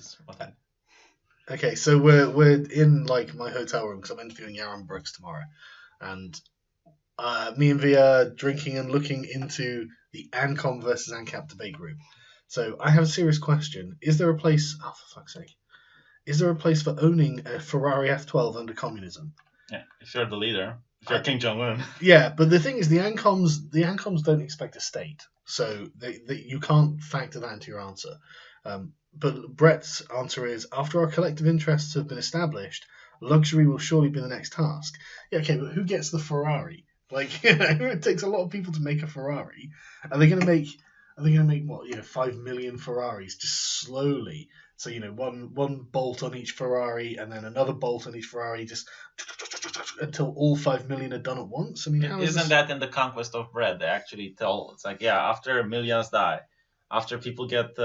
is what I... Okay, so we're in like my hotel room because I'm interviewing Yaron Brooks tomorrow, and me and V are drinking and looking into the ANCOM versus ANCAP debate group. So I have a serious question: is there a place? Oh, for fuck's sake! Is there a place for owning a Ferrari F12 under communism? Yeah, if you're the leader, if you're Kim Jong-un. Yeah, but the thing is, the ANCOMs don't expect a state, so you can't factor that into your answer. But Brett's answer is, after our collective interests have been established, luxury will surely be the next task. Yeah, okay, but who gets the Ferrari? Like, it takes a lot of people to make a Ferrari. Are they going to make what, 5 million Ferraris just slowly? So, one bolt on each Ferrari and then another bolt on each Ferrari, just until all 5 million are done at once? I mean, isn't that in the Conquest of Bread? They actually tell, it's like, yeah, after millions die, after people get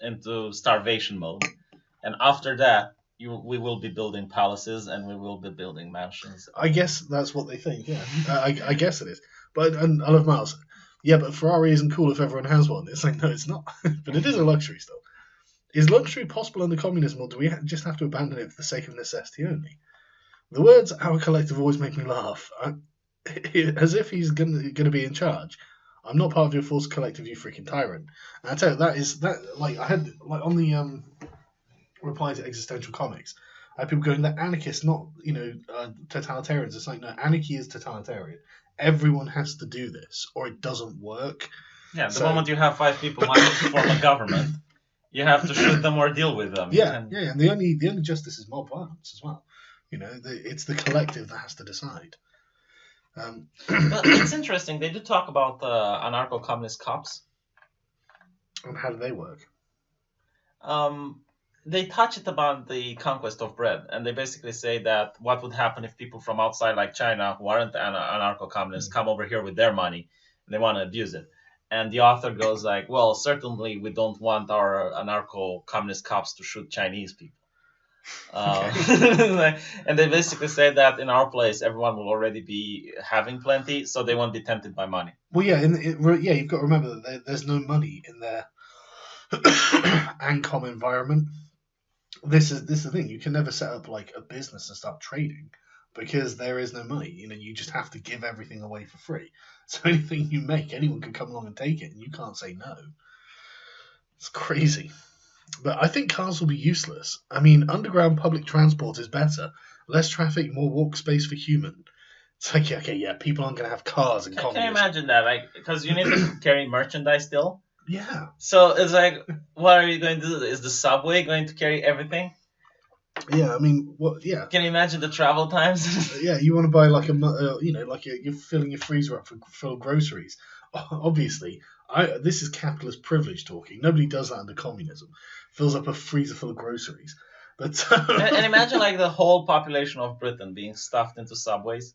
into starvation mode, and after that, we will be building palaces and we will be building mansions. I guess that's what they think, yeah. I guess it is. But and I love Miles. Yeah, but Ferrari isn't cool if everyone has one. It's like, no, it's not. But it is a luxury still. Is luxury possible under communism, or do we just have to abandon it for the sake of necessity only? The words "our collective" always make me laugh, as if he's gonna be in charge. I'm not part of your false collective, you freaking tyrant. And I tell you, I had on the reply to Existential Comics, I had people going, that anarchists, not totalitarians. It's like, no, anarchy is totalitarian. Everyone has to do this, or it doesn't work. Yeah, the moment you have 5 people wanting to form a government, you have to shoot them or deal with them. Yeah, and the only justice is mob violence as well. It's the collective that has to decide. But it's interesting. They do talk about anarcho-communist cops. And how do they work? They touch it about the conquest of bread, and they basically say that what would happen if people from outside, like China, who aren't anarcho-communists, come over here with their money and they want to abuse it. And the author goes like, well, certainly we don't want our anarcho-communist cops to shoot Chinese people. And they basically say that in our place, everyone will already be having plenty, so they won't be tempted by money. Well, yeah, you've got to remember that there's no money in their ANCOM environment. This is the thing. You can never set up like a business and start trading because there is no money. You just have to give everything away for free. So anything you make, anyone can come along and take it, and you can't say no. It's crazy. But I think cars will be useless. I mean, underground public transport is better. Less traffic, more walk space for human. It's like, okay, yeah, people aren't going to have cars in communism. Can you imagine that? Like, because you need to carry merchandise still. Yeah. So it's like, what are you going to do? Is the subway going to carry everything? Yeah, I mean, what? Yeah. Can you imagine the travel times? Yeah, you want to buy like you're filling your freezer up full of groceries. Obviously, this is capitalist privilege talking. Nobody does that under communism. Fills up a freezer full of groceries. But and imagine like the whole population of Britain being stuffed into subways.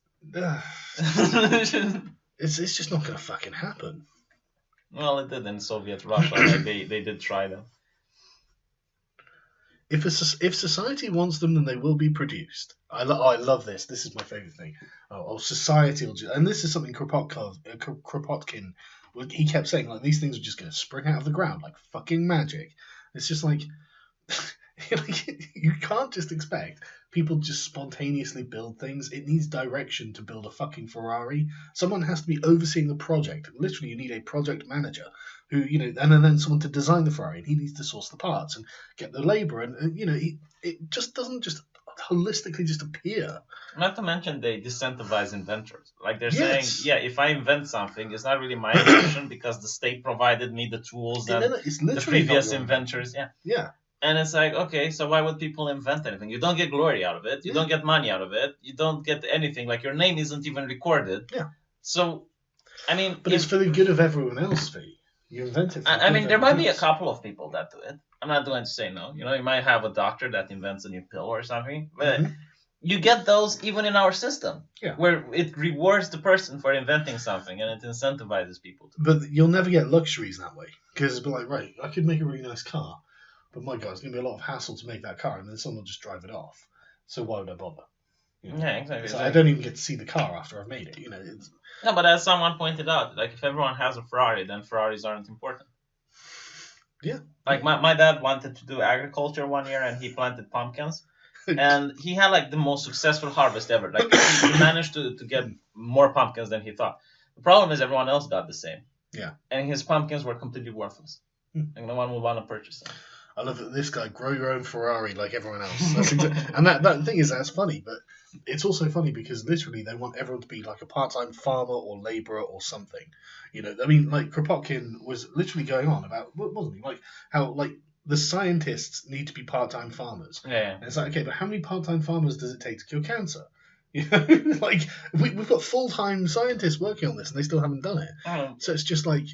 It's just not going to fucking happen. Well, it did in Soviet Russia. Like they did try them. If society wants them, then they will be produced. I love this. This is my favorite thing. Society will just, and this is something Kropotkin, he kept saying, like, these things are just going to spring out of the ground like fucking magic. It's just like, you can't just expect people just spontaneously build things. It needs direction to build a fucking Ferrari. Someone has to be overseeing the project. Literally, you need a project manager who, and then someone to design the Ferrari, and he needs to source the parts and get the labor, and it just doesn't just holistically just appear. Not to mention they disincentivize inventors. Like they're saying, yeah, if I invent something, it's not really my invention because the state provided me the tools and the previous inventors. Yeah. And it's like, okay, so why would people invent anything? You don't get glory out of it. You don't get money out of it. You don't get anything. Like your name isn't even recorded. Yeah. So, I mean, but it's for the good of everyone else, Fee. You invent it. I mean, there might be a couple of people that do it. I'm not going to say no. You might have a doctor that invents a new pill or something, but you get those even in our system, where it rewards the person for inventing something and it incentivizes people to. But you'll never get luxuries that way because it'll be like, right, I could make a really nice car, but my God, it's going to be a lot of hassle to make that car, and then someone will just drive it off. So why would I bother? Yeah, exactly. So I don't even get to see the car after I've made it. No, but as someone pointed out, like if everyone has a Ferrari, then Ferraris aren't important. Yeah. Like my dad wanted to do agriculture one year, and he planted pumpkins, and he had like the most successful harvest ever. Like he managed to get more pumpkins than he thought. The problem is everyone else got the same. Yeah. And his pumpkins were completely worthless. Like no one would want to purchase them. I love that this guy, grow your own Ferrari like everyone else. And that thing is, that's funny, but it's also funny because literally they want everyone to be like a part-time farmer or labourer or something. You know, I mean, like Kropotkin was literally going on about, wasn't he? Like how like the scientists need to be part-time farmers. Yeah. And it's like, okay, but how many part-time farmers does it take to cure cancer? You know, like we've got full-time scientists working on this and they still haven't done it. So it's just like.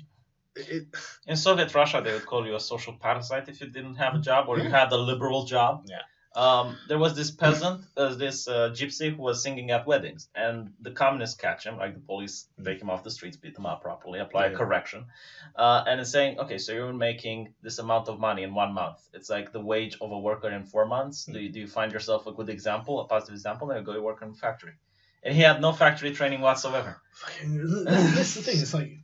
In Soviet Russia, they would call you a social parasite if you didn't have a job or you had a liberal job. Yeah. There was this peasant, this gypsy who was singing at weddings, and the communists catch him, like the police take him off the streets, beat him up properly, apply a correction, and it's saying, okay, so you're making this amount of money in 1 month. It's like the wage of a worker in 4 months. Do you find yourself a good example, a positive example? Then you go to work in a factory. And he had no factory training whatsoever. That's the thing. It's like,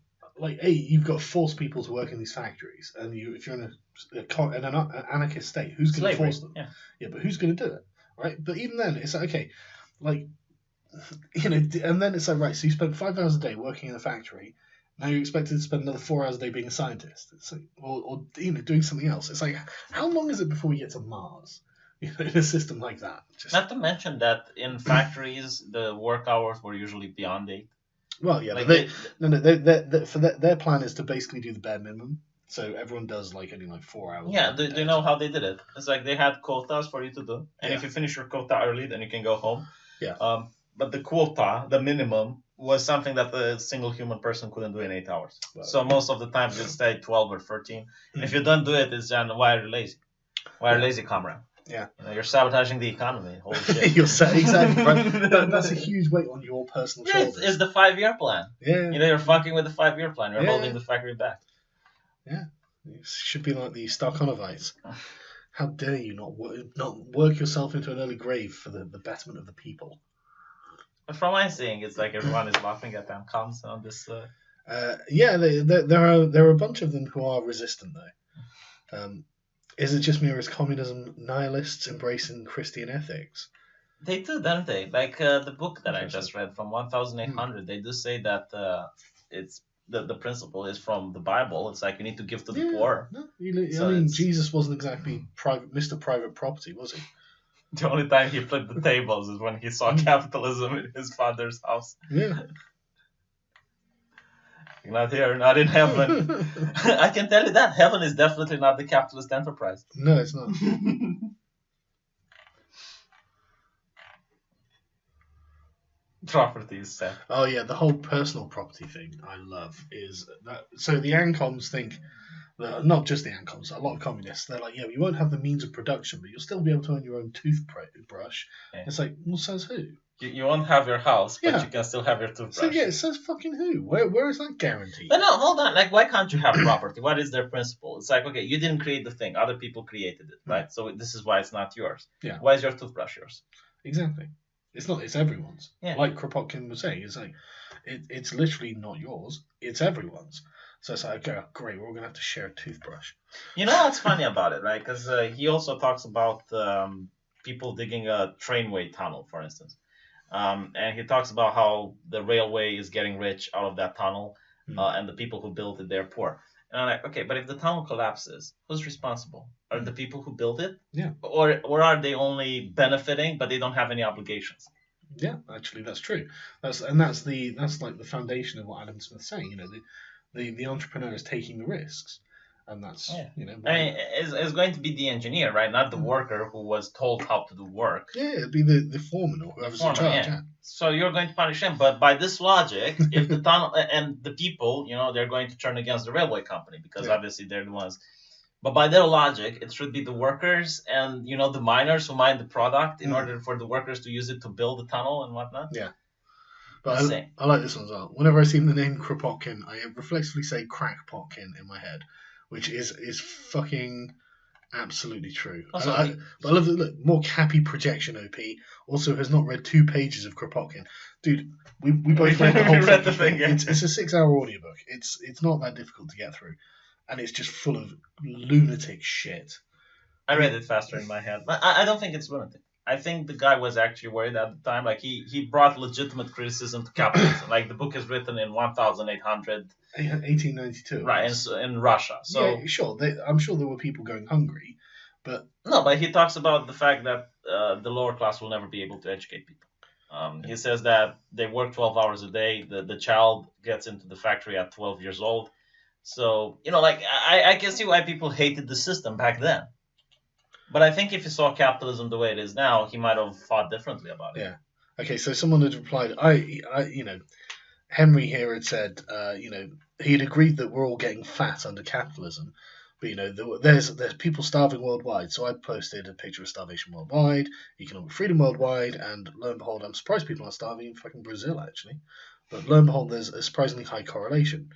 hey, you've got to force people to work in these factories, and if you're in an anarchist state, who's going to force them? Yeah, but who's going to do it, right? But even then, it's like, okay, like, you know, and then it's like, right, so you spent 5 hours a day working in a factory, now you're expected to spend another 4 hours a day being a scientist, it's like, or you know, doing something else. It's like, how long is it before we get to Mars? You know, in a system like that. Not to mention that in factories, the work hours were usually beyond 8. Well, yeah, like but their plan is to basically do the bare minimum. So everyone does like only like 4 hours. Yeah, do you know how they did it? It's like they had quotas for you to do, and if you finish your quota early, then you can go home. Yeah. But the quota, the minimum, was something that a single human person couldn't do in 8 hours. Well, so most of the time you'd stay 12 or 13. Mm-hmm. If you don't do it, it's then why are you lazy? Why are you lazy, comrade? Yeah. You know, you're sabotaging the economy. Holy shit. Exactly. Right? That's a huge weight on your personal shoulders. It's the 5-year plan. Yeah. You know, you're fucking with the 5-year plan. You're holding the factory back. Yeah. It should be like the Starkonovites. How dare you not work yourself into an early grave for the betterment of the people? But from my seeing, it's like everyone is laughing at them comes on this. Yeah, there are a bunch of them who are resistant though. Is it just me, or is communism nihilists embracing Christian ethics? They do, don't they? Like the book that I just read from 1800, they do say that it's the principle is from the Bible. It's like you need to give to the poor. No, I mean, Jesus wasn't exactly Mr. Private Property, was he? The only time he flipped the tables is when he saw capitalism in his father's house. Yeah. Not here, not in heaven. I can tell you that heaven is definitely not the capitalist enterprise. No, it's not. Property is set. Oh yeah, the whole personal property thing I love is that. So the Ancoms think, not just the Ancoms, a lot of communists, they're like, yeah, you won't have the means of production, but you'll still be able to own your own toothbrush. Yeah. It's like, well, says who? You won't have your house, but you can still have your toothbrush. So yeah, it says fucking who? Where is that guaranteed? But no, hold on. Like, why can't you have property? What is their principle? It's like, okay, you didn't create the thing. Other people created it, right? So this is why it's not yours. Yeah. Why is your toothbrush yours? Exactly. It's not. It's everyone's. Yeah. Like Kropotkin was saying, it's like, it's literally not yours. It's everyone's. So it's like, okay, great, we're all gonna have to share a toothbrush. You know what's funny about it, right? Because he also talks about people digging a trainway tunnel, for instance. And he talks about how the railway is getting rich out of that tunnel, and the people who built it, they're poor. And I'm like, okay, but if the tunnel collapses, who's responsible? Are the people who built it? Yeah. Or are they only benefiting, but they don't have any obligations? Yeah, actually, that's true. That's like the foundation of what Adam Smith's saying. You know, the entrepreneur is taking the risks. And that's, you know... I mean, it's going to be the engineer, right? Not the worker who was told how to do work. Yeah, it'd be the foreman or whoever's in charge. Yeah. So you're going to punish him. But by this logic, if the tunnel... And the people, you know, they're going to turn against the railway company because obviously they're the ones... But by their logic, it should be the workers and, you know, the miners who mine the product in order for the workers to use it to build the tunnel and whatnot. Yeah. But I like this one as well. Whenever I see the name Kropotkin, I reflexively say Crackpotkin in my head, which is fucking absolutely true. But I love that. Look, more happy projection. OP also has not read 2 pages of Kropotkin. Dude, we both read the whole thing. It's a 6-hour audiobook. It's not that difficult to get through. and it's just full of lunatic shit. I read it faster in my head, but I don't think it's lunatic. I think the guy was actually worried at the time. Like he brought legitimate criticism to capitalism. Like the book is written in 1800, 1892. right, in Russia. So yeah, sure. I'm sure there were people going hungry, but no, but he talks about the fact that the lower class will never be able to educate people. He says that they work 12 hours a day. The child gets into the factory at 12 years old. So, like, I can see why people hated the system back then. But I think if he saw capitalism the way it is now, he might have thought differently about it. Yeah. Okay, so someone had replied, Henry here had said, he'd agreed that we're all getting fat under capitalism. But, there's people starving worldwide. So I posted a picture of starvation worldwide, economic freedom worldwide, and lo and behold, I'm surprised people are starving in fucking Brazil, actually. But lo and behold, there's a surprisingly high correlation.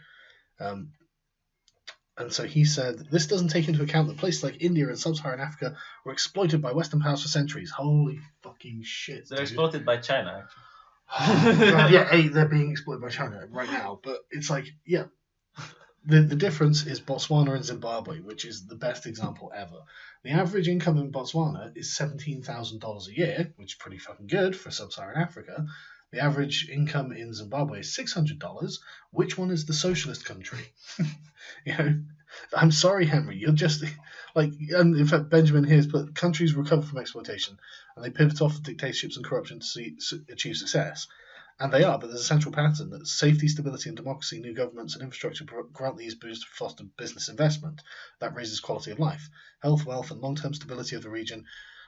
And so he said, this doesn't take into account that places like India and sub-Saharan Africa were exploited by Western powers for centuries. Holy fucking shit. They're exploited by China, actually. Yeah, they're being exploited by China right now. But it's like, yeah. The difference is Botswana and Zimbabwe, which is the best example ever. The average income in Botswana is $17,000 a year, which is pretty fucking good for sub-Saharan Africa. The average income in Zimbabwe is $600. Which one is the socialist country? I'm sorry, Henry. You're just and in fact, Benjamin here's put countries recover from exploitation and they pivot off of dictatorships and corruption to achieve success. And they are, but there's a central pattern that safety, stability, and democracy, new governments, and infrastructure grant these boosts to foster business investment. That raises quality of life, health, wealth, and long-term stability of the region,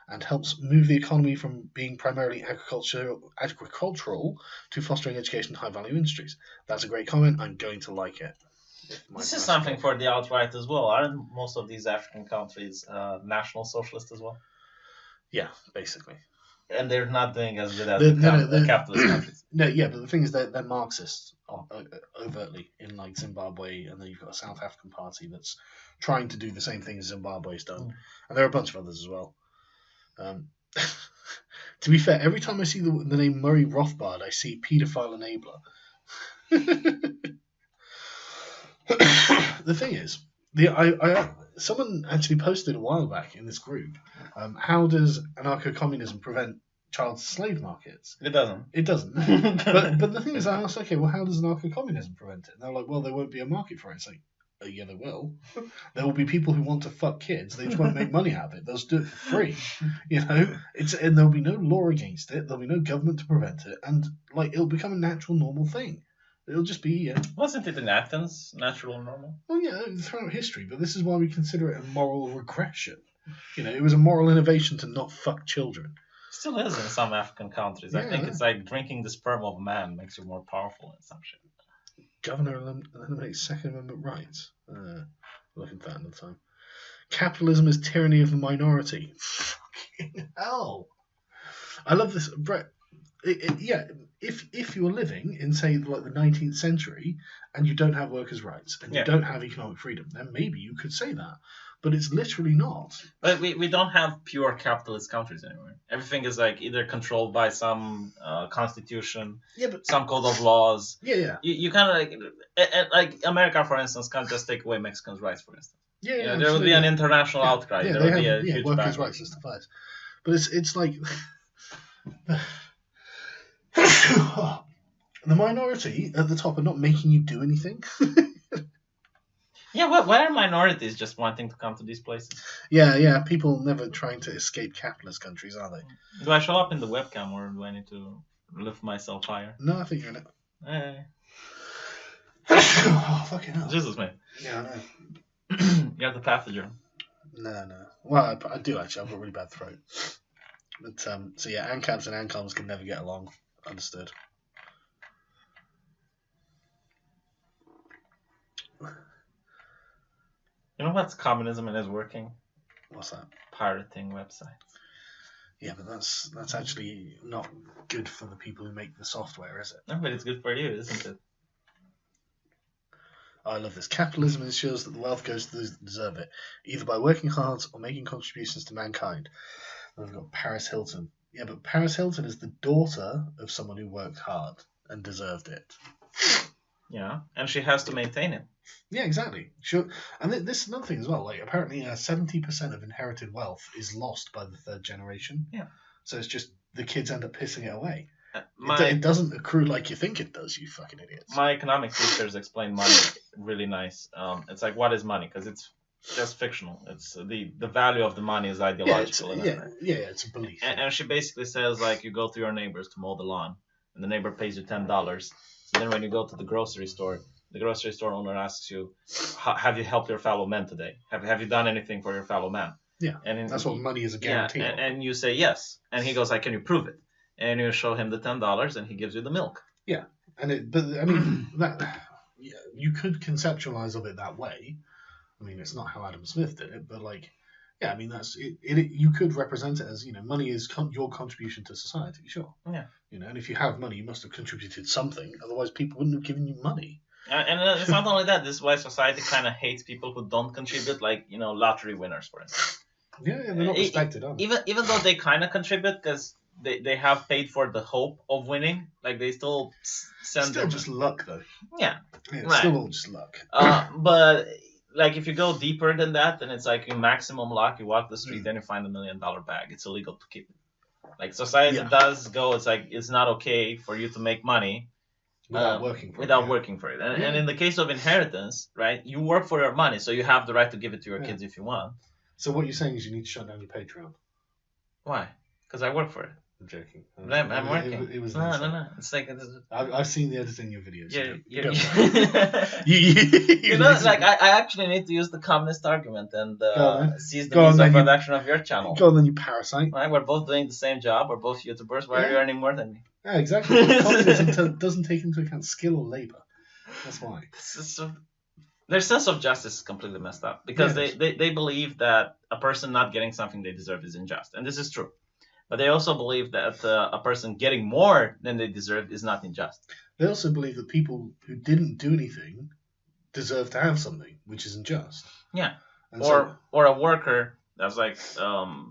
and helps move the economy from being primarily agricultural to fostering education and high-value industries. That's a great comment. I'm going to like it. This is something for the alt-right as well. Aren't most of these African countries national socialist as well? Yeah, basically. And they're not doing as good as the capitalist countries. No, yeah, but the thing is they're Marxists overtly in like Zimbabwe, and then you've got a South African party that's trying to do the same thing as Zimbabwe's done, and there are a bunch of others as well. To be fair, every time I see the name Murray Rothbard, I see paedophile enabler. The thing is, someone actually posted a while back in this group, how does anarcho-communism prevent child slave markets? It doesn't. It doesn't. but the thing is, I asked, okay, well, how does anarcho-communism prevent it? And they're like, well, there won't be a market for it. It's like, yeah, there will. There will be people who want to fuck kids. They just won't make money out of it. They'll just do it for free. And there'll be no law against it. There'll be no government to prevent it. And it'll become a natural, normal thing. It'll just be. Wasn't it in Athens natural and normal? Well, yeah, throughout history, but this is why we consider it a moral regression. It was a moral innovation to not fuck children. Still is in some African countries. Yeah. I think it's like drinking the sperm of a man makes you more powerful and some shit. Governor eliminates Second Amendment rights. Look at that another time. Capitalism is tyranny of the minority. Fucking hell. I love this, Brett. If you're living in, say, like the 19th century and you don't have workers' rights and you don't have economic freedom, then maybe you could say that. But it's literally not. But we don't have pure capitalist countries anymore. Everything is like either controlled by some constitution, some code of laws. Yeah. You kind of like America, for instance, can't just take away Mexicans' rights, for instance. Yeah, there would be an international outcry. Yeah, there would be a huge workers' rights justifies. But it's like the minority at the top are not making you do anything. Yeah, why are minorities just wanting to come to these places? Yeah, people never trying to escape capitalist countries, are they? Do I show up in the webcam or do I need to lift myself higher? No, I think you're in it. Hey. Oh, fucking hell. Jesus, man. Yeah, I know. You're the pathogen. No. Well, I do actually. I've got a really bad throat. But, so yeah, ANCAPs and ANCOMs can never get along. Understood. You know what's communism and is working? What's that? Pirating websites. Yeah, but that's actually not good for the people who make the software, is it? No, but it's good for you, isn't it? I love this. Capitalism ensures that the wealth goes to those that deserve it, either by working hard or making contributions to mankind. And we've got Paris Hilton. Yeah, but Paris Hilton is the daughter of someone who worked hard and deserved it. Yeah, and she has to maintain it. Yeah, exactly. Sure. And this is another thing as well. Like, apparently, 70% of inherited wealth is lost by the third generation. Yeah. So it's just the kids end up pissing it away. My It doesn't accrue like you think it does, you fucking idiots. my economic teachers explain money really nice. It's like, what is money? Because it's just fictional. It's the value of the money is ideological. It's a belief. And she basically says, like, you go to your neighbors to mow the lawn, and the neighbor pays you $10. So then when you go to the grocery store owner asks you, have you helped your fellow man today? Have you done anything for your fellow man? Yeah, and that's what money is a guarantee. Yeah, and you say yes, and he goes like, can you prove it? And you show him the $10, and he gives you the milk. Yeah, but I mean you could conceptualize of it that way. I mean, it's not how Adam Smith did it, but like, yeah, I mean that's it. You could represent it as, money is your contribution to society, sure. Yeah. And if you have money, you must have contributed something. Otherwise, people wouldn't have given you money. And it's not only that. This is why society kind of hates people who don't contribute, like lottery winners, for instance. Yeah, they're not respected, are they? Even though they kind of contribute because they have paid for the hope of winning, like they still send. Still just luck, though. Yeah. It's right. still all just luck. But like if you go deeper than that, then it's like in maximum luck. You walk the street and you find $1 million bag. It's illegal to keep it. Like society does go. It's like it's not okay for you to make money without working for it. And in the case of inheritance, right, you work for your money, so you have the right to give it to your kids if you want. So what you're saying is you need to shut down your Patreon. Why? Because I work for it. I'm joking. I'm working. It was no. It's like I've seen the editing your videos. Yeah. You like I actually need to use the communist argument and seize the means of production of your channel. Go on then, you parasite. Right, we're both doing the same job. We're both YouTubers. Why are you earning more than me? Yeah, exactly. Communism doesn't take into account skill or labor. That's why. Their sense of justice is completely messed up because they believe that a person not getting something they deserve is unjust, and this is true. But they also believe that a person getting more than they deserve is not unjust. They also believe that people who didn't do anything deserve to have something, which is unjust. Yeah. Or a worker that's like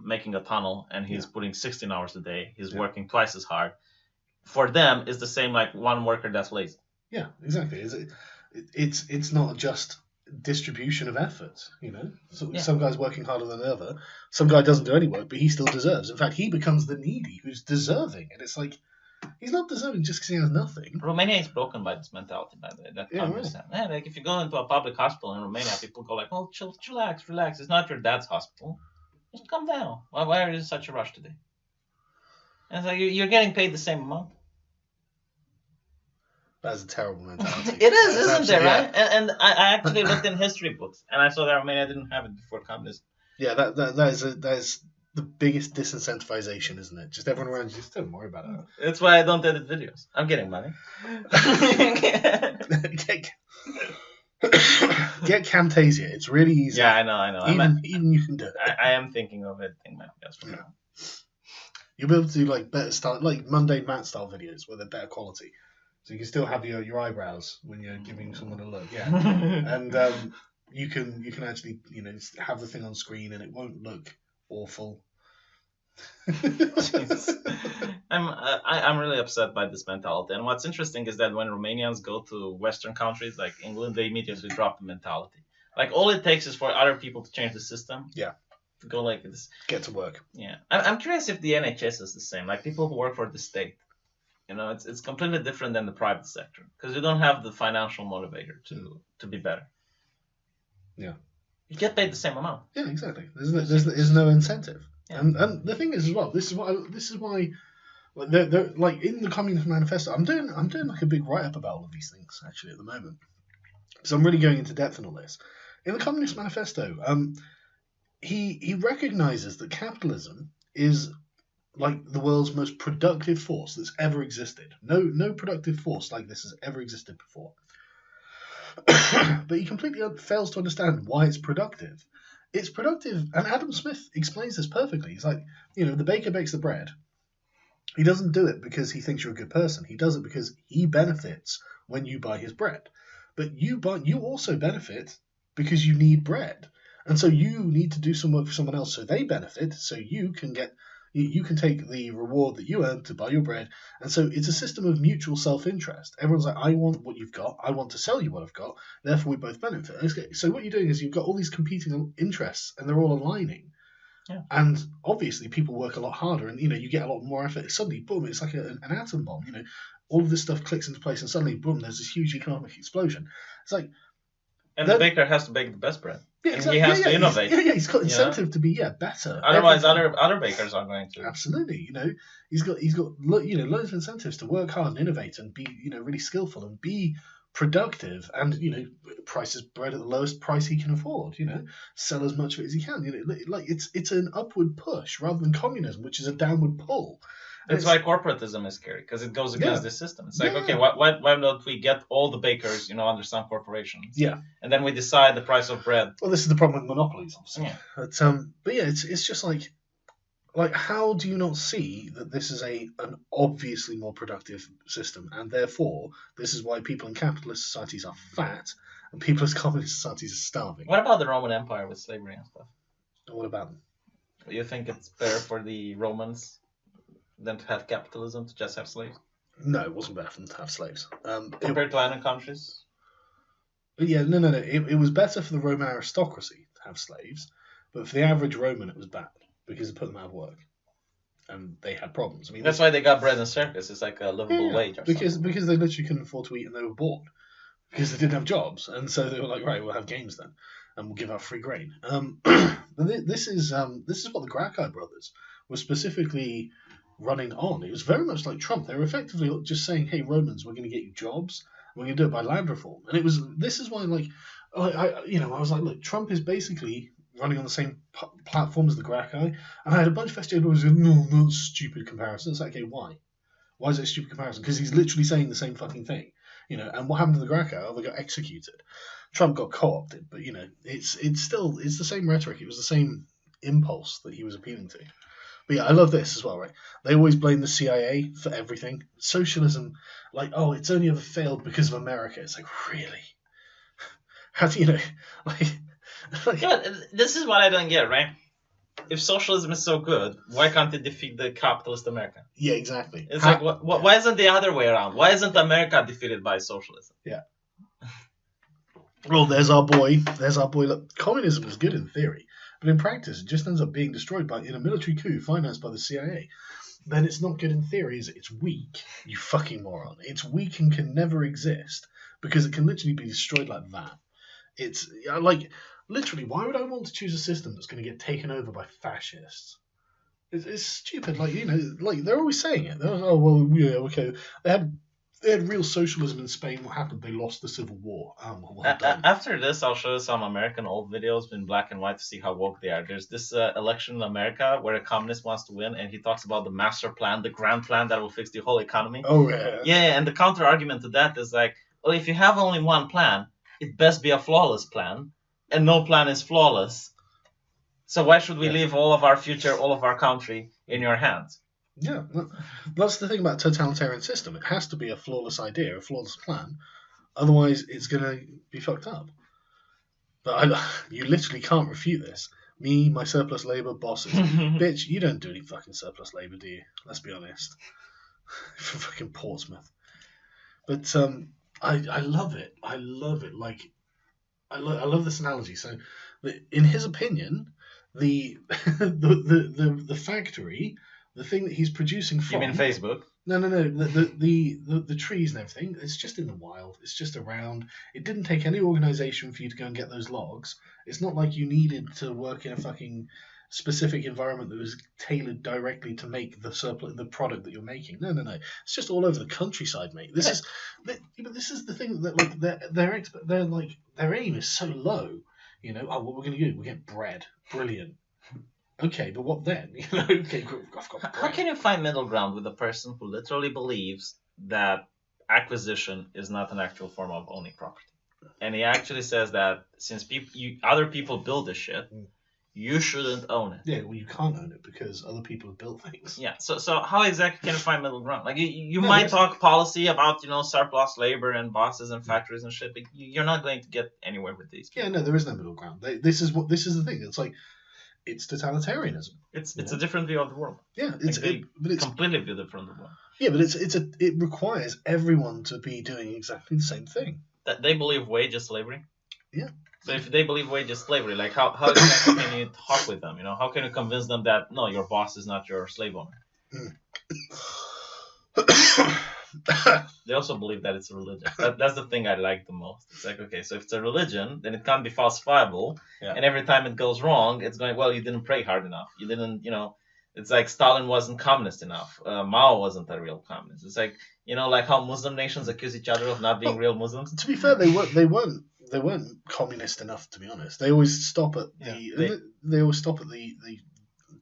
making a tunnel and he's putting 16 hours a day. He's working twice as hard. For them, it's the same like one worker that's lazy. Yeah, exactly. It's not a just distribution of effort, Some guy's working harder than the other. Some guy doesn't do any work, but he still deserves. In fact, he becomes the needy who's deserving, and it's like he's not deserving just because he has nothing. Romania is broken by this mentality, by the way. That right. Like if you go into a public hospital in Romania, people go like, "Oh, relax. It's not your dad's hospital. Just calm down. Why are you in such a rush today?" And it's like you're getting paid the same amount. That's a terrible mentality. It is, isn't it, right? And I actually looked in history books, and I saw that Romania didn't have it before communism. Yeah, that is the biggest disincentivization, isn't it? Just everyone around you, just don't worry about it. That's why I don't edit videos. I'm getting money. Get Camtasia. It's really easy. Yeah, I know. Even you can do it. I am thinking of editing my videos for now. You'll be able to do like better style, like mundane Matt style videos where they're better quality. So you can still have your eyebrows when you're giving someone a look, and you can actually have the thing on screen and it won't look awful. I'm really upset by this mentality, and what's interesting is that when Romanians go to Western countries like England, they immediately drop the mentality. Like all it takes is for other people to change the system. Yeah. To go like this. Get to work. Yeah, I'm curious if the NHS is the same. Like people who work for the state. It's completely different than the private sector because you don't have the financial motivator to be better. Yeah, you get paid the same amount. Yeah, exactly. There's no incentive, and the thing is as well. This is why they're like in the Communist Manifesto. I'm doing like a big write up about all of these things actually at the moment. So I'm really going into depth in all this. In the Communist Manifesto, he recognizes that capitalism is like the world's most productive force that's ever existed. No productive force like this has ever existed before. But he completely fails to understand why it's productive. It's productive, and Adam Smith explains this perfectly. He's like, the baker bakes the bread. He doesn't do it because he thinks you're a good person. He does it because he benefits when you buy his bread. But you also benefit because you need bread. And so you need to do some work for someone else so they benefit, so you can get You can take the reward that you earn to buy your bread, and so it's a system of mutual self-interest. Everyone's like, I want what you've got, I want to sell you what I've got, therefore we both benefit. So what you're doing is you've got all these competing interests, and they're all aligning. Yeah. And obviously, people work a lot harder, and you get a lot more effort. Suddenly, boom! It's like an atom bomb. All of this stuff clicks into place, and suddenly, boom! There's this huge economic explosion. It's like, and the baker has to bake the best bread. Yeah, and exactly. he has to innovate. He's got incentive to be better. Otherwise, other bakers are going to. Absolutely, he's got loads of incentives to work hard and innovate and be really skillful and be productive and prices bread at the lowest price he can afford. Sell as much of it as he can. It's an upward push rather than communism, which is a downward pull. That's why corporatism is scary, because it goes against this system. It's like, okay, why don't we get all the bakers, under some corporations? Yeah. And then we decide the price of bread. Well, this is the problem with monopolies, obviously. Yeah. But yeah, it's just like how do you not see that this is an obviously more productive system, and therefore this is why people in capitalist societies are fat and people in communist societies are starving? What about the Roman Empire with slavery and stuff? What about them? Do you think it's better for the Romans than to have capitalism, to just have slaves? No, it wasn't better for them to have slaves. Compared to other countries? Yeah, no. It was better for the Roman aristocracy to have slaves, but for the average Roman it was bad because it put them out of work. And they had problems. I mean, that's why they got bread and circus. It's like a livable wage. Because they literally couldn't afford to eat and they were bored because they didn't have jobs, and so they were like, right, we'll have games then, and we'll give out free grain. But this is what the Gracchi brothers were specifically running on. It was very much like Trump. They were effectively just saying, hey, Romans, we're going to get you jobs. We're going to do it by land reform. And this is why, I was like, look, Trump is basically running on the same platform as the Gracchi. And I had a bunch of FSJ who said, no, that's stupid comparison. It's like, okay, why? Why is it a stupid comparison? Because he's literally saying the same fucking thing. And what happened to the Gracchi? Oh, they got executed. Trump got co-opted, but it's the same rhetoric. It was the same impulse that he was appealing to. But yeah, I love this as well, right? They always blame the CIA for everything. Socialism, it's only ever failed because of America. It's like, really? How do you know? This is what I don't get, right? If socialism is so good, why can't it defeat the capitalist America? Yeah, exactly. It's why isn't the other way around? Why isn't America defeated by socialism? Yeah. Well, there's our boy. Look, communism is good in theory. But in practice, it just ends up being destroyed in a military coup financed by the CIA. Then it's not good in theory, is it? It's weak, you fucking moron. It's weak and can never exist because it can literally be destroyed like that. It's literally, why would I want to choose a system that's going to get taken over by fascists? It's stupid. They're always saying it. They're like, oh, well, yeah, okay. They had real socialism in Spain. What happened? They lost the Civil War. Well done. After this, I'll show you some American old videos in black and white to see how woke they are. There's this election in America where a communist wants to win, and he talks about the master plan, the grand plan that will fix the whole economy. Oh, yeah. Yeah, and the counter argument to that is like, well, if you have only one plan, it best be a flawless plan, and no plan is flawless. So why should we leave all of our future, all of our country in your hands? Yeah, that's the thing about totalitarian system. It has to be a flawless idea, a flawless plan. Otherwise, it's going to be fucked up. But you literally can't refute this. Me, my surplus labor bosses. Bitch, you don't do any fucking surplus labor, do you? Let's be honest. For fucking Portsmouth. But I love it. I love it. I love this analogy. So, in his opinion, the factory, the thing that he's producing from... You mean Facebook? No. The trees and everything, it's just in the wild. It's just around. It didn't take any organization for you to go and get those logs. It's not like you needed to work in a fucking specific environment that was tailored directly to make the product that you're making. No. It's just all over the countryside, mate. This is the thing that their aim is so low. What we're going to do? We get bread. Brilliant. Okay, but what then? Okay, I've got bread. How can you find middle ground with a person who literally believes that acquisition is not an actual form of owning property? And he actually says that since other people build this shit, you shouldn't own it. Yeah, well, you can't own it because other people have built things. Yeah, so how exactly can you find middle ground? Like, you might talk policy about, surplus labor and bosses and factories and shit, but you're not going to get anywhere with these people. Yeah, no, there is no middle ground. This is the thing. It's like, it's totalitarianism. It's a different view of the world. Yeah, But it's completely different of the world. Yeah, but it requires everyone to be doing exactly the same thing. That they believe wage is slavery. Yeah. So if they believe wage is slavery, like how exactly can you talk with them? How can you convince them that no, your boss is not your slave owner? They also believe that it's a religion. That's the thing I like the most. It's like, okay, so if it's a religion, then it can't be falsifiable. Yeah. And every time it goes wrong, it's going, well, you didn't pray hard enough. You didn't, it's like Stalin wasn't communist enough. Mao wasn't a real communist. It's like, like how Muslim nations accuse each other of not being real Muslims. To be fair, they weren't communist enough, to be honest. They always stop at the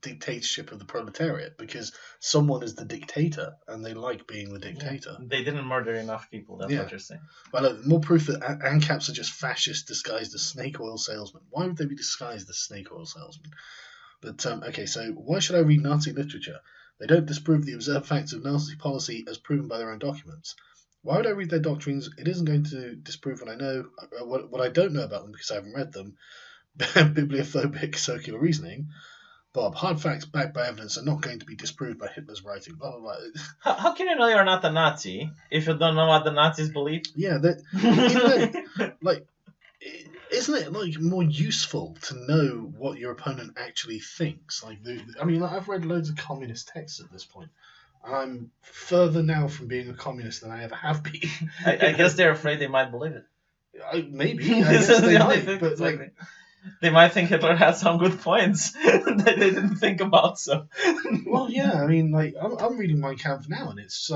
dictatorship of the proletariat because someone is the dictator and they like being the dictator. Yeah. They didn't murder enough people. That's what you're saying. Well, look, more proof that ANCAPs are just fascists disguised as snake oil salesmen. Why would they be disguised as snake oil salesmen? But okay, so why should I read Nazi literature? They don't disprove the observed facts of Nazi policy as proven by their own documents. Why would I read their doctrines? It isn't going to disprove what I know, what I don't know about them because I haven't read them. Bibliophobic circular reasoning. Bob, hard facts backed by evidence are not going to be disproved by Hitler's writing. Blah blah blah. How can you know you're not a Nazi if you don't know what the Nazis believe? Yeah, isn't it like more useful to know what your opponent actually thinks? I've read loads of communist texts at this point. I'm further now from being a communist than I ever have been. I guess they're afraid they might believe it. Maybe. I guess they might, but exactly. They might think Hitler had some good points that they didn't think about. So, well, yeah. I'm reading Mein Kampf now, and it's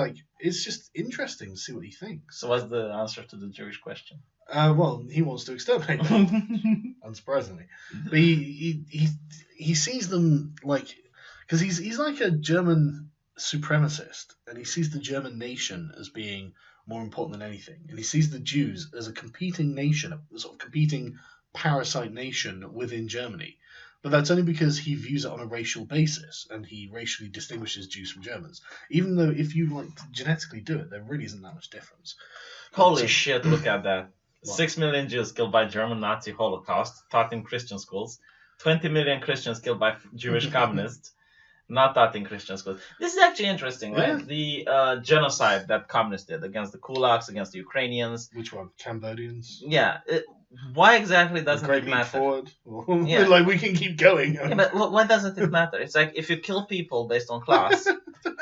just interesting to see what he thinks. So, what's the answer to the Jewish question? Well, he wants to exterminate them, unsurprisingly. But he sees them because he's like a German supremacist, and he sees the German nation as being more important than anything, and he sees the Jews as a competing nation, a sort of competing parasite nation within Germany. But that's only because he views it on a racial basis, and he racially distinguishes Jews from Germans. Even though if you genetically do it, there really isn't that much difference. Holy shit, look at that. What? 6 million Jews killed by German Nazi Holocaust, taught in Christian schools. 20 million Christians killed by Jewish communists, not taught in Christian schools. This is actually interesting, right? Yeah. The genocide that communists did against the kulaks, against the Ukrainians. Which one? Cambodians? Yeah. Why exactly doesn't it matter? Forward. Yeah. We can keep going. Yeah, but why doesn't it matter? It's like if you kill people based on class,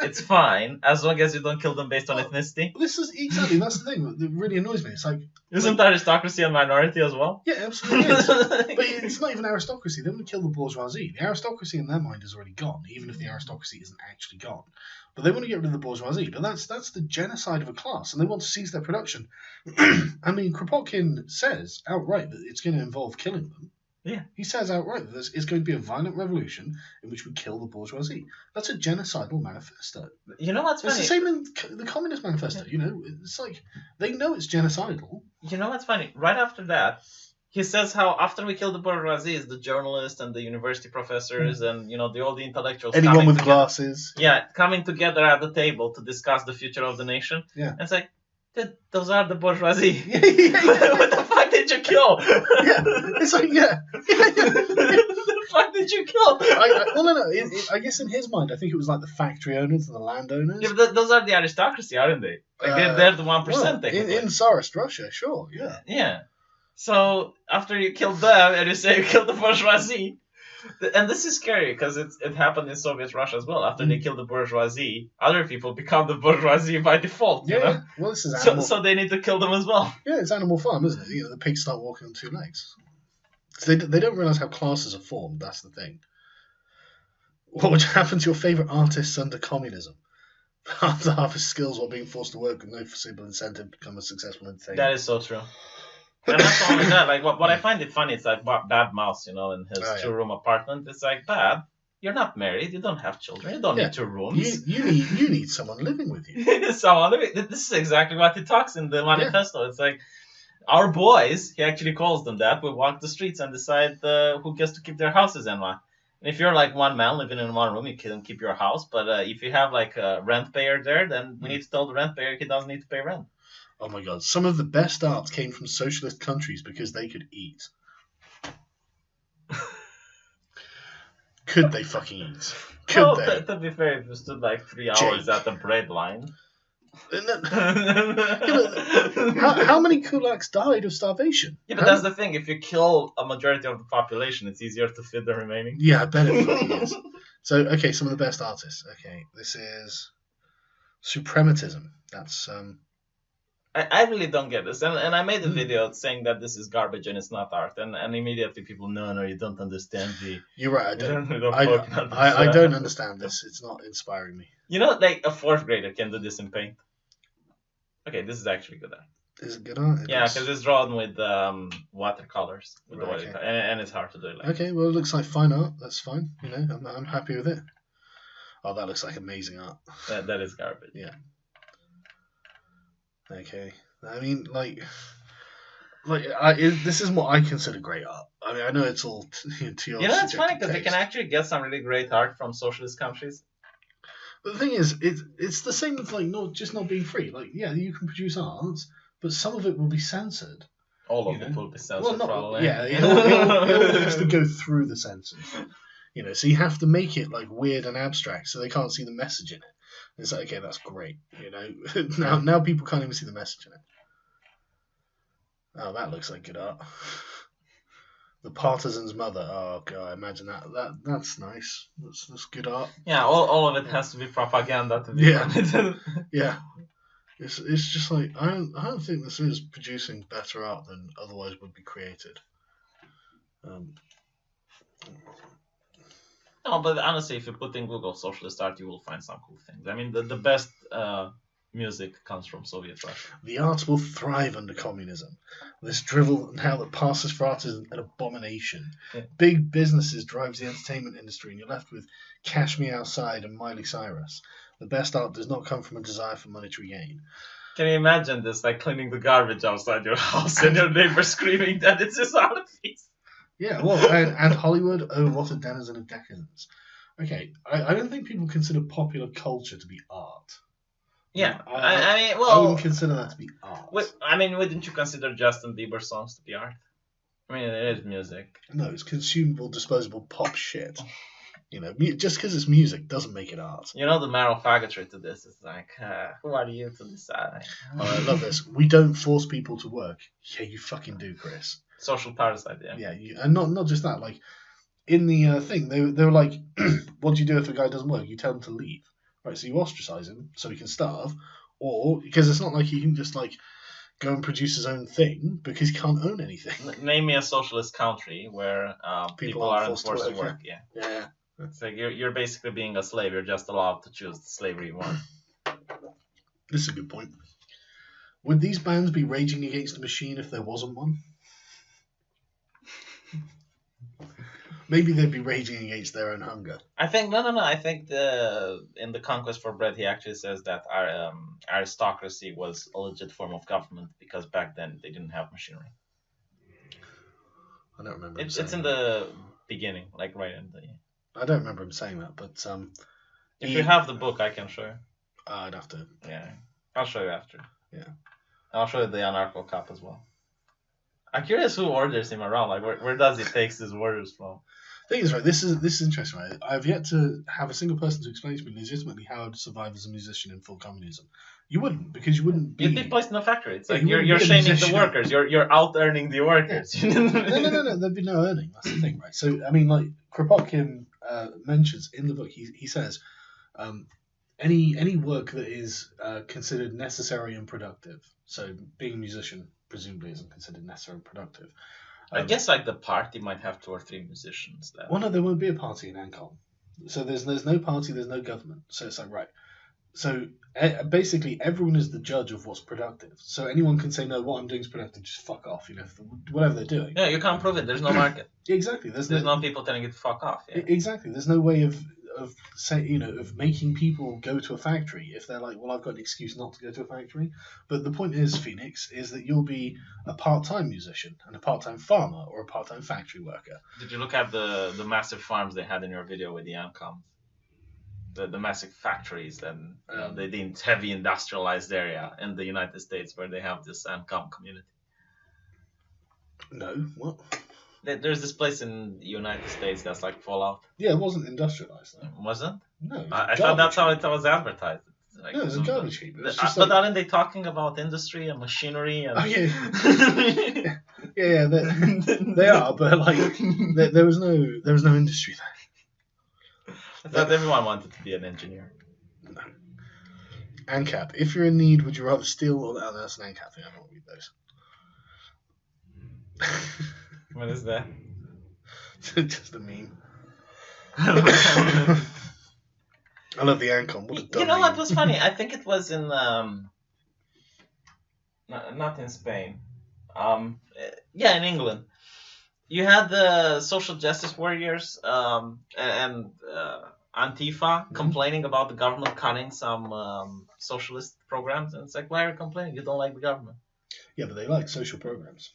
it's fine as long as you don't kill them based on ethnicity. This is exactly that's the thing that really annoys me. It's like isn't aristocracy a minority as well? Yeah, absolutely. Is. But it's not even aristocracy. They want to kill the bourgeoisie. The aristocracy in their mind is already gone, even if the aristocracy isn't actually gone. But they want to get rid of the bourgeoisie. But that's the genocide of a class, and they want to seize their production. Kropotkin says outright that it's going to involve killing them. Yeah. He says outright that it's going to be a violent revolution in which we kill the bourgeoisie. That's a genocidal manifesto. You know what's funny? It's the same in the Communist Manifesto. Yeah. It's like they know it's genocidal. You know what's funny? Right after that, he says how after we kill the bourgeoisie, the journalists and the university professors and all the intellectuals. Anyone with glasses. Yeah, coming together at the table to discuss the future of the nation. Yeah. And it's like, dude, those are the bourgeoisie. What the fuck did you kill? Yeah, it's like the fuck did you kill? No. I guess in his mind, I think it was like the factory owners and the landowners. Yeah, but those are the aristocracy, aren't they? Like they're the 1%. In Tsarist Russia, sure, yeah. Yeah. So after you killed them and you say you killed the bourgeoisie, and this is scary because it happened in Soviet Russia as well. After they kill the bourgeoisie, other people become the bourgeoisie by default. Yeah. Well, this is animal. So they need to kill them as well. Yeah, it's Animal Farm, isn't it? The pigs start walking on two legs. So they don't realize how classes are formed. That's the thing. What would happen to your favorite artists under communism? After half his skills while being forced to work with no foreseeable incentive to become a successful entertainer. That is so true. And not only that, like what I find it funny, it's like Bad Mouse, in his 2-room apartment. It's like, Bad, you're not married, you don't have children, you don't need 2 rooms. You need someone living with you. This is exactly what he talks in the manifesto. It's like our boys, he actually calls them that. We walk the streets and decide who gets to keep their houses and what. And if you're like one man living in one room, you can keep your house. But if you have like a rent payer there, then we need to tell the rent payer he doesn't need to pay rent. Oh my God! Some of the best art came from socialist countries because they could eat. Could they fucking eat? Could Well, they? to be fair, if you stood like 3 hours Jake. at the bread line. How many kulaks died of starvation? Yeah, but that's the thing. If you kill a majority of the population, it's easier to feed the remaining. Yeah, I bet it fucking is. So, okay, some of the best artists. Okay, this is Suprematism. That's I really don't get this, and I made a video saying that this is garbage and it's not art, and immediately people, no, you don't understand the. You're right. I don't. I I don't understand this. It's not inspiring me. You know, like a 4th grader can do this in paint. Okay, this is actually good art. Is it good art? Yeah, because it's drawn with watercolors, with Right, the and it's hard to do. Like. Okay, well, it looks like fine art. That's fine. You know, I'm happy with it. Oh, that looks like amazing art. That is garbage. Yeah. Okay. I mean, this is what I consider great art. I mean, I know it's all to your. You know, it's funny because we taste. can actually get some really great art from socialist countries. But the thing is, it's the same with like not being free. Like, yeah, you can produce art, but some of it will be censored. All of it will be censored, probably. Yeah, it all has to go through the censors. You know, so you have to make it like weird and abstract, so they can't see the message in it. And it's like, okay, that's great. You know, now people can't even see the message in it. Oh, that looks like good art. The Partisan's Mother. Oh god, imagine that. That's nice. That's good art. Yeah, all of it has to be propaganda to be Yeah. It's just like I don't think this is producing better art than otherwise would be created. No, but honestly, if you put in Google socialist art, you will find some cool things. I mean, the best music comes from Soviet Russia. The arts will thrive under communism. This drivel now that passes for art is an abomination. Yeah. Big businesses drives the entertainment industry, and you're left with Cash Me Outside and Miley Cyrus. The best art does not come from a desire for monetary gain. Can you imagine this, like cleaning the garbage outside your house and your neighbor screaming that it's his art piece? Yeah, well, and Hollywood, oh, what a denizen of decadence. Okay, I don't think people consider popular culture to be art. Yeah, I mean, well, I wouldn't consider that to be art. Wouldn't you consider Justin Bieber songs to be art? I mean, it is music. No, it's consumable, disposable pop shit. You know, just because it's music doesn't make it art. You know, the moral faggotry to this is like, who are you to decide? Oh, I love this. We don't force people to work. Yeah, you fucking do, Chris. Social parasite, yeah. Yeah, and not just that. Like in the thing, they were like, "What do you do if a guy doesn't work? You tell him to leave, right? So you ostracize him so he can starve, or because it's not like he can just like go and produce his own thing because he can't own anything." Name me a socialist country where people aren't forced to work. Yeah. It's like you're basically being a slave. You're just allowed to choose the slavery you want. This is a good point. Would these bands be raging against the machine if there wasn't one? Maybe they'd be raging against their own hunger. I think no. I think in the Conquest for Bread, he actually says that our aristocracy was a legit form of government because back then they didn't have machinery. I don't remember. It's in the beginning, like right in the. I don't remember him saying that, but if you have the book, I can show you. I'd have to. Yeah, I'll show you after. Yeah, I'll show you the Anarcho Cup as well. I'm curious who orders him around. Like, where does he take his orders from? Thing is, right, this is interesting, right? I've yet to have a single person to explain to me legitimately how to survive as a musician in full communism. You wouldn't, because you wouldn't be... You'd be placed in a factory. It's Yeah, like you you're wouldn't be a shaming the musician. workers. You're out-earning the workers. No, there'd be no earning. That's the thing, right? So, I mean, like, Kropotkin mentions in the book, he says, any work that is considered necessary and productive, so being a musician presumably isn't considered necessary and productive. I guess like the party might have 2 or 3 musicians there. Well, no, there won't be a party in Ancon. So there's no party, there's no government. So it's like, right. So basically everyone is the judge of what's productive. So anyone can say, no, what I'm doing is productive, just fuck off, you know, whatever they're doing. Yeah, you can't prove it. There's no market. Exactly. There's no people telling you to fuck off. Yeah. Exactly. There's no way of making people go to a factory if they're like, well, I've got an excuse not to go to a factory. But the point is, Phoenix, is that you'll be a part-time musician and a part-time farmer or a part-time factory worker. Did you look at the massive farms they had in your video with the Ancom? The massive factories and the heavy industrialized area in the United States where they have this Ancom community. No, what? There's this place in the United States that's like Fallout. Yeah, it wasn't industrialized though. Wasn't? No, it was I thought that's how it was advertised. No, it was a garbage heap. It was just but aren't they talking about industry and machinery and? Oh yeah, yeah, they are, but like there was no industry there. I thought everyone wanted to be an engineer. No. ANCAP. If you're in need, would you rather steal or that's an ANCAP thing? I don't read those. What is that? Just a meme. I love the ANCOM. What a dumb You know meme. what was funny? I think it was in not in Spain. Yeah, in England. You had the social justice warriors and Antifa complaining about the government cutting some socialist programs, and it's like, why are you complaining? You don't like the government. Yeah, but they like social programs.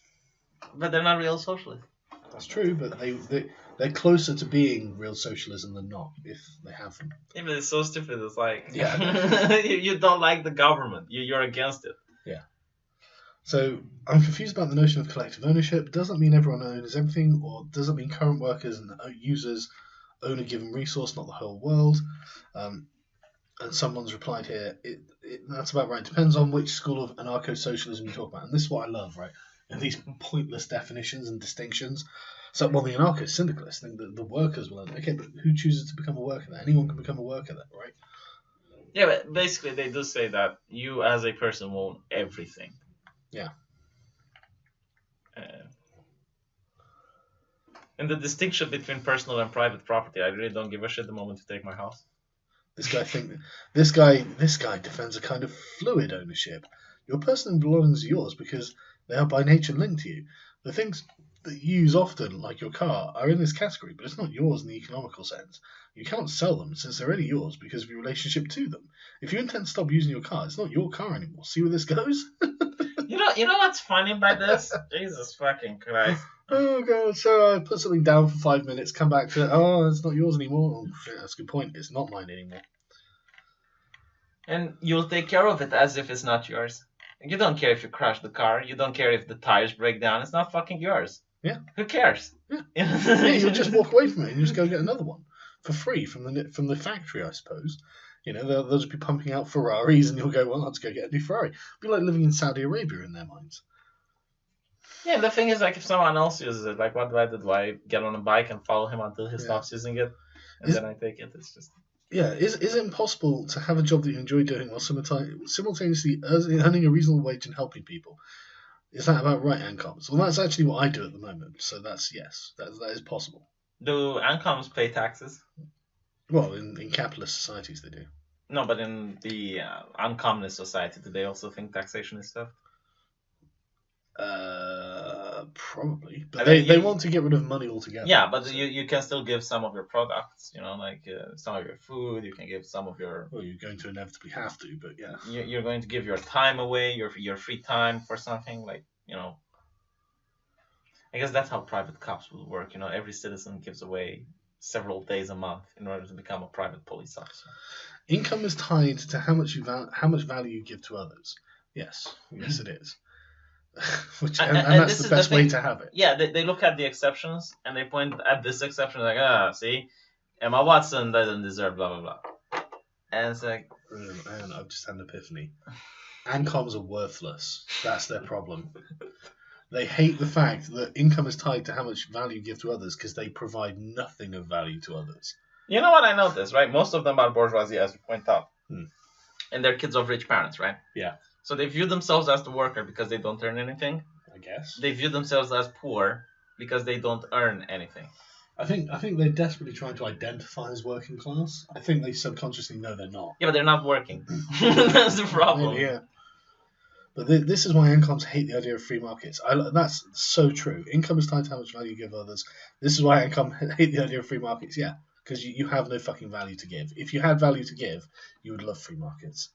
But they're not real socialists. That's true, but they're closer to being real socialism than not if they have them. Yeah, but it's so stupid. It's like, Yeah. you don't like the government. You're against it. Yeah. So I'm confused about the notion of collective ownership. Does that mean everyone owns everything, or does it mean current workers and users own a given resource, not the whole world? And someone's replied here, that's about right. Depends on which school of anarcho-socialism you talk about. And this is what I love, right? And these pointless definitions and distinctions. So, well, the anarcho-syndicalists think that the workers will own. Okay, but who chooses to become a worker there? Anyone can become a worker there, right? Yeah, but basically they do say that you as a person will own everything. Yeah. And the distinction between personal and private property, I really don't give a shit the moment you take my house. This guy defends a kind of fluid ownership. Your personal belongings are yours because they are by nature linked to you. The things that you use often, like your car, are in this category, but it's not yours in the economical sense. You cannot sell them since they're already yours because of your relationship to them. If you intend to stop using your car, it's not your car anymore. See where this goes? You know what's funny by this? Jesus fucking Christ. Oh god, so I put something down for 5 minutes, come back to it, oh, it's not yours anymore. Oh, shit, that's a good point. It's not mine anymore. And you'll take care of it as if it's not yours. You don't care if you crash the car. You don't care if the tires break down. It's not fucking yours. Yeah. Who cares? Yeah. Yeah, you'll just walk away from it and you just go get another one for free from the factory, I suppose. You know, they'll just be pumping out Ferraris and you'll go, well, let's go get a new Ferrari. It'll be like living in Saudi Arabia in their minds. Yeah, the thing is, like, if someone else uses it, like, what do I do? Do I get on a bike and follow him until he stops using it? And then I take it? It's just... Yeah, is it impossible to have a job that you enjoy doing while simultaneously earning a reasonable wage and helping people? Is that about right, ANCOMs? Well, that's actually what I do at the moment, so that's yes, that is possible. Do ANCOMs pay taxes? Well, in capitalist societies they do. No, but in the uncommunist society, do they also think taxation is stuff? Probably, but they want to get rid of money altogether. Yeah, but so. you can still give some of your products, you know, like some of your food. You can give some of your. Well, you're going to inevitably have to, but yeah. You're going to give your time away, your free time for something, like, you know. I guess that's how private cops will work. You know, every citizen gives away several days a month in order to become a private police officer. Income is tied to how much value you give to others. Yes, it is. and that's the best way to have it. Yeah, they look at the exceptions and they point at this exception like, see, Emma Watson doesn't deserve blah blah blah, and it's like, and I've just had an epiphany. ANCOMs are worthless. That's their problem. They hate the fact that income is tied to how much value you give to others because they provide nothing of value to others. You know what I noticed, right? Most of them are bourgeoisie, as you point out, and they're kids of rich parents, right? Yeah. So they view themselves as the worker because they don't earn anything. I guess. They view themselves as poor because they don't earn anything. I think they're desperately trying to identify as working class. I think they subconsciously know they're not. Yeah, but they're not working. That's the problem. Maybe, yeah. But this is why ANCOMs hate the idea of free markets. That's so true. Income is tied to how much value you give others. This is why ANCOM hate the idea of free markets. Yeah, because you have no fucking value to give. If you had value to give, you would love free markets.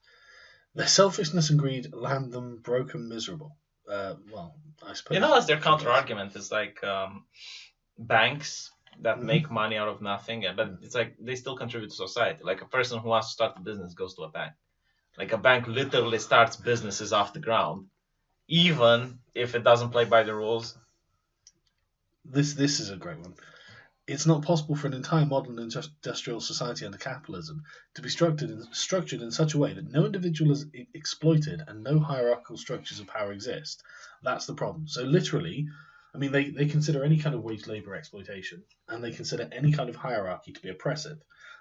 Their selfishness and greed land them broke and miserable. Well, I suppose. You know, as their counter argument is like banks that make money out of nothing, but it's like they still contribute to society. Like a person who wants to start a business goes to a bank. Like a bank literally starts businesses off the ground, even if it doesn't play by the rules. this is a great one. It's not possible for an entire modern industrial society under capitalism to be structured in such a way that no individual is exploited and no hierarchical structures of power exist. That's the problem. So literally, I mean, they consider any kind of wage labor exploitation, and they consider any kind of hierarchy to be oppressive.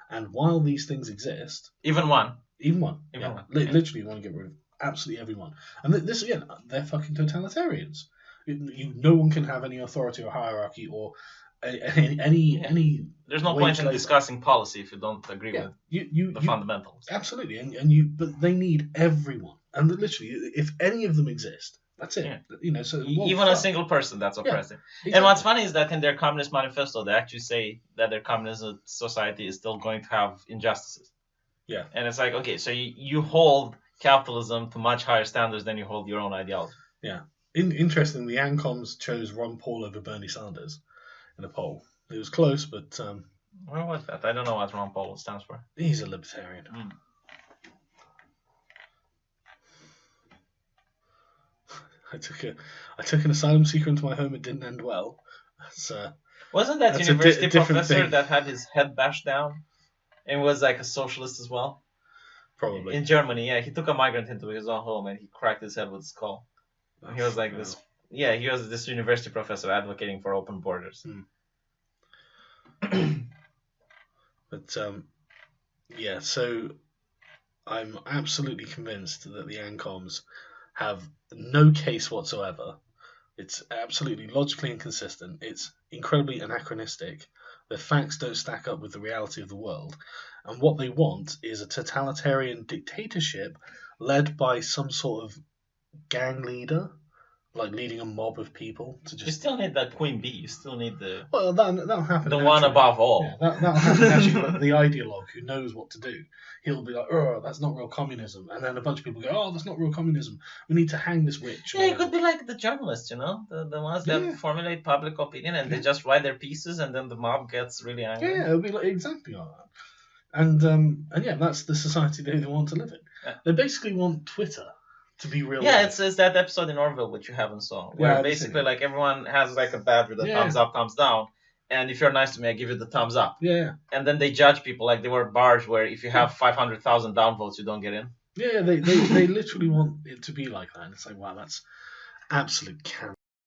And while these things exist, Even one. literally, you want to get rid of absolutely everyone. And this again, they're fucking totalitarians. No one can have any authority or hierarchy or any. There's no wage point in labor. discussing policy if you don't agree Yeah, with the fundamentals. Absolutely, but they need everyone, and literally, if any of them exist, that's it. Yeah. So Even a single person that's oppressive. Exactly. And what's funny is that in their Communist Manifesto, they actually say that their communist society is still going to have injustices. Yeah. And it's like, okay, so you hold capitalism to much higher standards than you hold your own ideology. Yeah. Interestingly, the ANCOMs chose Ron Paul over Bernie Sanders in a poll. It was close, but Where was that? I don't know what Ron Paul stands for. He's a libertarian. I took an asylum seeker into my home. It didn't end well. Wasn't that university professor thing. that had his head bashed down and was like a socialist as well? Probably. In Germany, yeah. He took a migrant into his own home and he cracked his head with a skull. He was like this. Yeah, he was this university professor advocating for open borders. But yeah, so I'm absolutely convinced that the ANCOMs have no case whatsoever. It's absolutely logically inconsistent. It's incredibly anachronistic. The facts don't stack up with the reality of the world. And what they want is a totalitarian dictatorship led by some sort of gang leader, like leading a mob of people to just. You still need that queen bee. You still need the. Well, that'll happen. The one above all. Yeah, that'll happen naturally. But the ideologue who knows what to do, he'll be like, "Oh, that's not real communism," and then a bunch of people go, "Oh, that's not real communism. We need to hang this witch." Yeah, it could be like the journalists, the ones that formulate public opinion and they just write their pieces, and then the mob gets really angry. Yeah, it'll be like exactly like that. And yeah, that's the society they want to live in. Yeah. They basically want Twitter to be real. Yeah, life. it's that episode in Orville which you haven't saw, where basically like everyone has like a badge with a thumbs up, thumbs down, and if you're nice to me, I give you the thumbs up. Yeah. And then they judge people like they were bars where if you have 500,000 downvotes, you don't get in. Yeah, they literally want it to be like that. And it's like, wow, that's absolute camp.